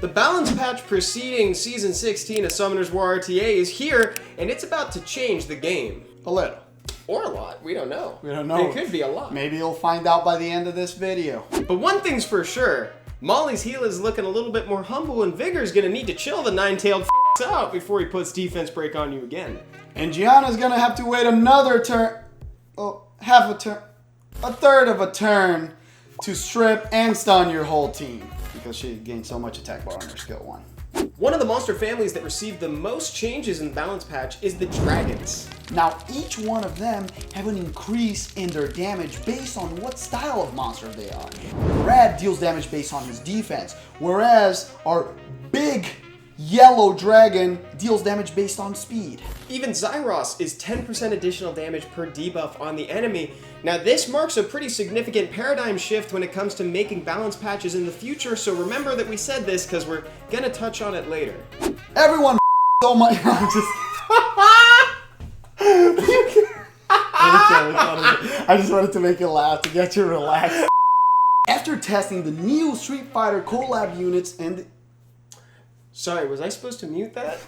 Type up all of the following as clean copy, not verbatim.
The balance patch preceding Season 16 of Summoner's War RTA is here, and it's about to change the game. A little. Or a lot, we don't know. We don't know. It could be a lot. Maybe you'll find out by the end of this video. But one thing's for sure, Molly's heel is looking a little bit more humble, and Vigor's gonna need to chill the nine-tailed out before he puts defense break on you again. And Gianna's gonna have to wait another turn, half a turn, a third of a turn to strip and stun your whole team because she gained so much attack bar on her skill 1. One of the monster families that received the most changes in the balance patch is the dragons. Now each one of them have an increase in their damage based on what style of monster they are. Red deals damage based on his defense, whereas our big yellow dragon deals damage based on speed. Even Zyros is 10% additional damage per debuff on the enemy. Now this marks a pretty significant paradigm shift when it comes to making balance patches in the future, so remember that we said this because we're gonna touch on it later. Everyone so much. I just wanted to make you laugh to get you relaxed. After testing the new Street Fighter collab units and Sorry, was I supposed to mute that?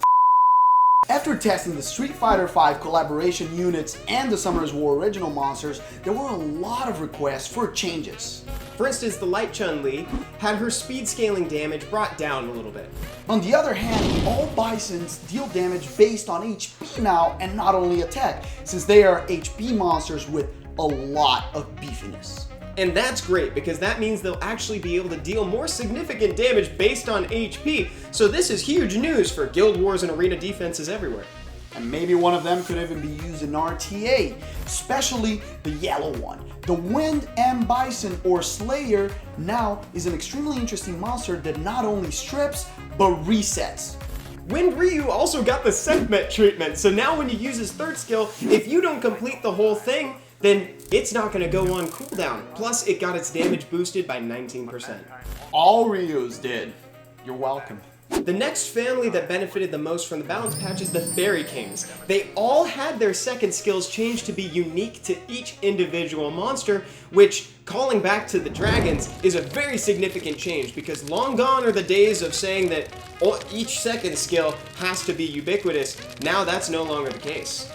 After testing the Street Fighter V collaboration units and the Summoner's War original monsters, there were a lot of requests for changes. For instance, the Light Chun-Li had her speed scaling damage brought down a little bit. On the other hand, all Bisons deal damage based on HP now and not only attack, since they are HP monsters with a lot of beefiness. And that's great because that means they'll actually be able to deal more significant damage based on HP. So this is huge news for guild wars and arena defenses everywhere. And maybe one of them could even be used in RTA, especially the yellow one. The Wind M Bison or Slayer now is an extremely interesting monster that not only strips, but resets. Wind Ryu also got the segment treatment, so now when you use his third skill, if you don't complete the whole thing, then it's not going to go on cooldown. Plus, it got its damage boosted by 19%. All Ryus did. You're welcome. The next family that benefited the most from the balance patch is the Fairy Kings. They all had their second skills changed to be unique to each individual monster, which, calling back to the dragons, is a very significant change because long gone are the days of saying that each second skill has to be ubiquitous. Now that's no longer the case.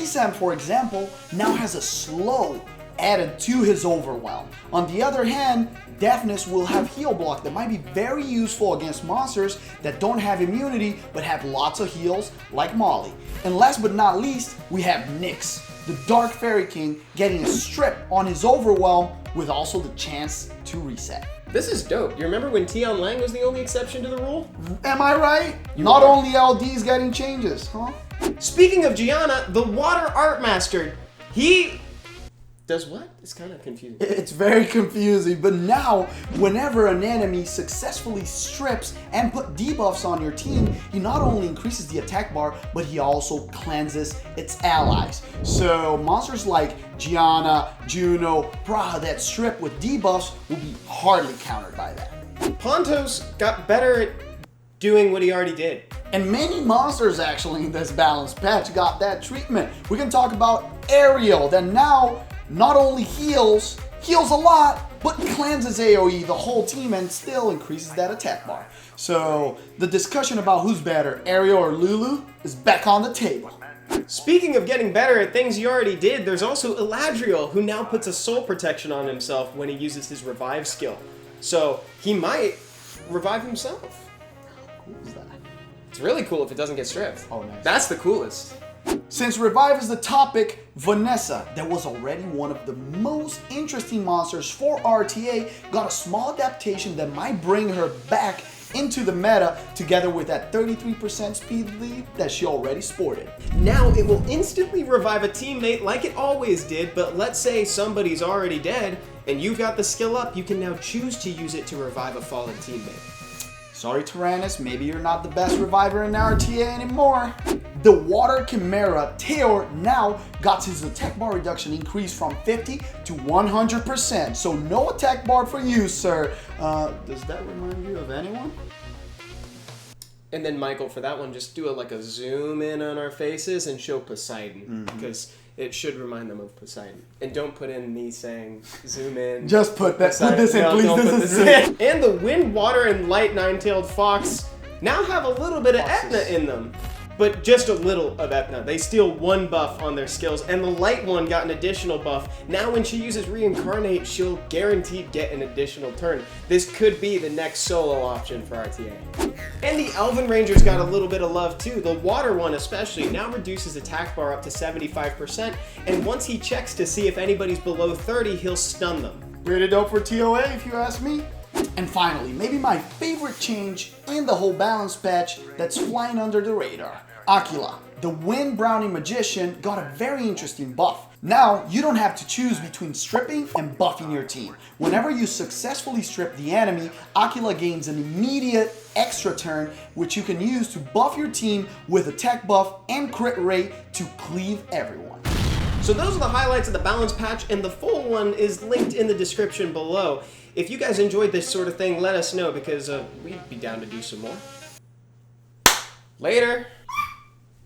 Sam, for example, now has a slow added to his overwhelm. On the other hand, Deafness will have heal block that might be very useful against monsters that don't have immunity but have lots of heals like Molly. And last but not least, we have Nyx, the Dark Fairy King, getting a strip on his overwhelm with also the chance to reset. This is dope. You remember when Tian Lang was the only exception to the rule? Am I right? Not only LD's getting changes, huh? Speaking of Gianna, the Water Art Master, he does what? It's kind of confusing. It's very confusing, but now, whenever an enemy successfully strips and put debuffs on your team, he not only increases the attack bar, but he also cleanses its allies. So monsters like Gianna, Juno, Praha that strip with debuffs will be hardly countered by that. Pontos got better at doing what he already did. And many monsters actually in this balance patch got that treatment. We can talk about Ariel that now not only heals a lot, but cleanses AoE the whole team and still increases that attack bar. So the discussion about who's better, Ariel or Lulu, is back on the table. Speaking of getting better at things he already did, there's also Eladriel, who now puts a soul protection on himself when he uses his revive skill. So he might revive himself. Cool is that? It's really cool if it doesn't get stripped. Oh, nice. That's the coolest. Since revive is the topic, Vanessa, that was already one of the most interesting monsters for RTA, got a small adaptation that might bring her back into the meta together with that 33% speed lead that she already sported. Now it will instantly revive a teammate like it always did, but let's say somebody's already dead and you've got the skill up, you can now choose to use it to revive a fallen teammate. Sorry Tyrannus, maybe you're not the best reviver in RTA anymore. The Water Chimera Teor now got his attack bar reduction increased from 50 to 100%. So no attack bar for you, sir. Does that remind you of anyone? And then Michael, for that one, just do like a zoom in on our faces and show Poseidon, because it should remind them of Poseidon. And don't put in me saying zoom in. Just put that. Poseidon. Put this in, No, please. don't put This is this in. And the wind, water, and light nine-tailed fox now have a little bit of Foxes. Etna in them. But just a little of Etna. They steal one buff on their skills, and the light one got an additional buff. Now when she uses Reincarnate, she'll guaranteed get an additional turn. This could be the next solo option for RTA. And the Elven Rangers got a little bit of love too. The water one especially now reduces attack bar up to 75%, and once he checks to see if anybody's below 30, he'll stun them. Pretty dope for TOA if you ask me. And finally, maybe my favorite change in the whole balance patch that's flying under the radar. Aquila, the Wind Brownie Magician, got a very interesting buff. Now, you don't have to choose between stripping and buffing your team. Whenever you successfully strip the enemy, Aquila gains an immediate extra turn, which you can use to buff your team with attack buff and crit rate to cleave everyone. So those are the highlights of the balance patch, and the full one is linked in the description below. If you guys enjoyed this sort of thing, let us know, because we'd be down to do some more. Later!